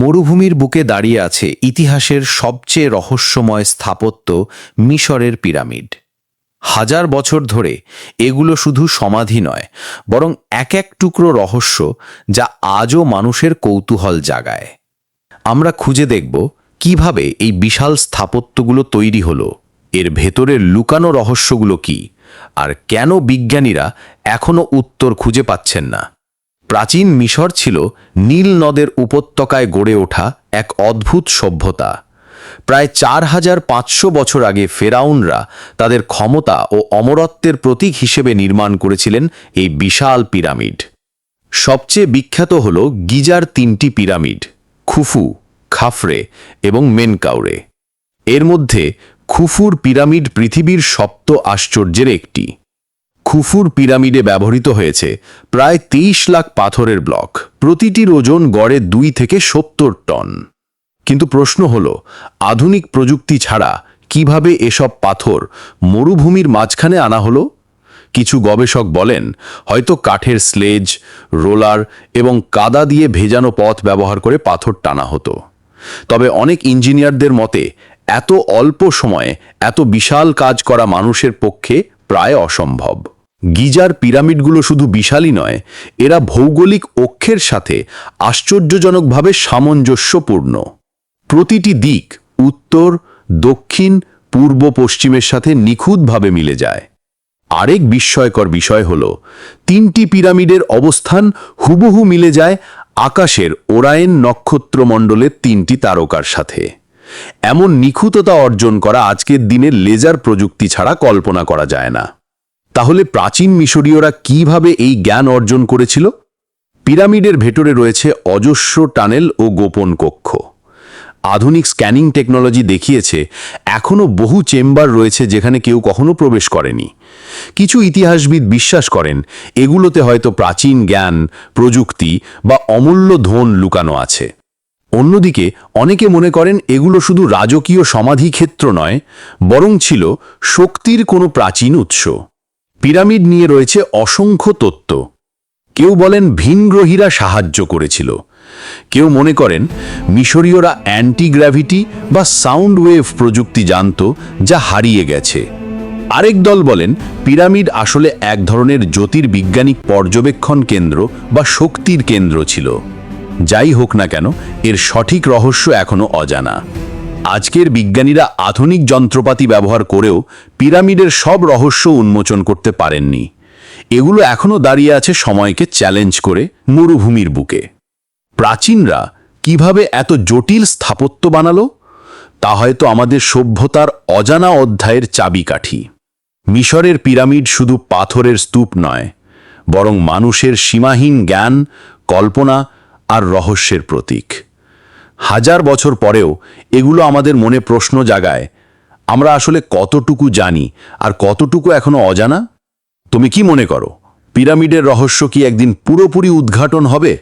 মরুভূমির বুকে দাঁড়িয়ে আছে ইতিহাসের সবচেয়ে রহস্যময় স্থাপত্য মিশরের পিরামিড। হাজার বছর ধরে এগুলো শুধু সমাধি নয়, বরং এক এক টুকরো রহস্য যা আজও মানুষের কৌতূহল জাগায়। আমরা খুঁজে দেখব কিভাবে এই বিশাল স্থাপত্যগুলো তৈরি হলো, এর ভেতরের লুকানো রহস্যগুলো কি, আর কেন বিজ্ঞানীরা এখনও উত্তর খুঁজে পাচ্ছেন না। প্রাচীন মিশর ছিল নীল নদের উপত্যকায় গড়ে ওঠা এক অদ্ভুত সভ্যতা। প্রায় 4500 বছর আগে ফেরাউনরা তাদের ক্ষমতা ও অমরত্বের প্রতীক হিসেবে নির্মাণ করেছিলেন এই বিশাল পিরামিড। সবচেয়ে বিখ্যাত হল গিজার 3টি পিরামিড, খুফু, খাফরে এবং মেনকাউরে। এর মধ্যে খুফুর পিরামিড পৃথিবীর সপ্ত আশ্চর্যের একটি। খুফুর পিরামিডে ব্যবহৃত হয়েছে প্রায় 23 লাখ পাথরের ব্লক, প্রতিটির ওজন গড়ে 2 থেকে 70 টন। কিন্তু প্রশ্ন হল, আধুনিক প্রযুক্তি ছাড়া কিভাবে এসব পাথর মরুভূমির মাঝখানে আনা হলো? কিছু গবেষক বলেন হয়তো কাঠের স্লেজ, রোলার এবং কাদা দিয়ে ভেজানো পথ ব্যবহার করে পাথর টানা হতো। তবে অনেক ইঞ্জিনিয়ারদের মতে এত অল্প সময়ে এত বিশাল কাজ করা মানুষের পক্ষে প্রায় অসম্ভব। গিজার পিরামিডগুলো শুধু বিশালই নয়, এরা ভৌগোলিক অক্ষের সাথে আশ্চর্যজনকভাবে সামঞ্জস্যপূর্ণ। প্রতিটি দিক উত্তর, দক্ষিণ, পূর্ব, পশ্চিমের সাথে নিখুঁতভাবে মিলে যায়। আরেক বিস্ময়কর বিষয় হল 3টি পিরামিডের অবস্থান হুবহু মিলে যায় আকাশের ওরায়েন নক্ষত্রমণ্ডলের 3টি তারকার সাথে। এমন নিখুঁততা অর্জন করা আজকের দিনের লেজার প্রযুক্তি ছাড়া কল্পনা করা যায় না। তাহলে প্রাচীন মিশরীয়রা কিভাবে এই জ্ঞান অর্জন করেছিল? পিরামিডের ভেতরে রয়েছে অজস্র টানেল ও গোপন কক্ষ। আধুনিক স্ক্যানিং টেকনোলজি দেখিয়েছে এখনও বহু চেম্বার রয়েছে যেখানে কেউ কখনো প্রবেশ করেনি। কিছু ইতিহাসবিদ বিশ্বাস করেন এগুলোতে হয়তো প্রাচীন জ্ঞান, প্রযুক্তি বা অমূল্য ধন লুকানো আছে। অন্যদিকে অনেকে মনে করেন এগুলো শুধু রাজকীয় সমাধি ক্ষেত্র নয়, বরং ছিল শক্তির কোনো প্রাচীন উৎস। পিরামিড নিয়ে রয়েছে অসংখ্য তত্ত্ব। কেউ বলেন ভিনগ্রহীরা সাহায্য করেছিল, কেউ মনে করেন মিশরীয়রা অ্যান্টিগ্র্যাভিটি বা সাউন্ড ওয়েভ প্রযুক্তি জানত যা হারিয়ে গেছে। আরেক দল বলেন পিরামিড আসলে এক ধরনের জ্যোতির্বিজ্ঞানিক পর্যবেক্ষণ কেন্দ্র বা শক্তির কেন্দ্র ছিল। যাই হোক না কেন, এর সঠিক রহস্য এখনও অজানা। আজকের বিজ্ঞানীরা আধুনিক যন্ত্রপাতি ব্যবহার করেও পিরামিডের সব রহস্য উন্মোচন করতে পারেননি। এগুলো এখনও দাঁড়িয়ে আছে সময়কে চ্যালেঞ্জ করে মরুভূমির বুকে। প্রাচীনরা কিভাবে এত জটিল স্থাপত্য বানালো, তা হয়তো আমাদের সভ্যতার অজানা অধ্যায়ের চাবিকাঠি। মিশরের পিরামিড শুধু পাথরের স্তূপ নয়, বরং মানুষের সীমাহীন জ্ঞান, কল্পনা আর রহস্যের প্রতীক। হাজার বছর পরেও এগুলো আমাদের মনে প্রশ্ন জাগায়, আমরা আসলে কতটুকু জানি আর কতটুকু এখনো অজানা? তুমি কি মনে করো, পিরামিডের রহস্য কি একদিন পুরোপুরি উদ্ঘাটন হবে?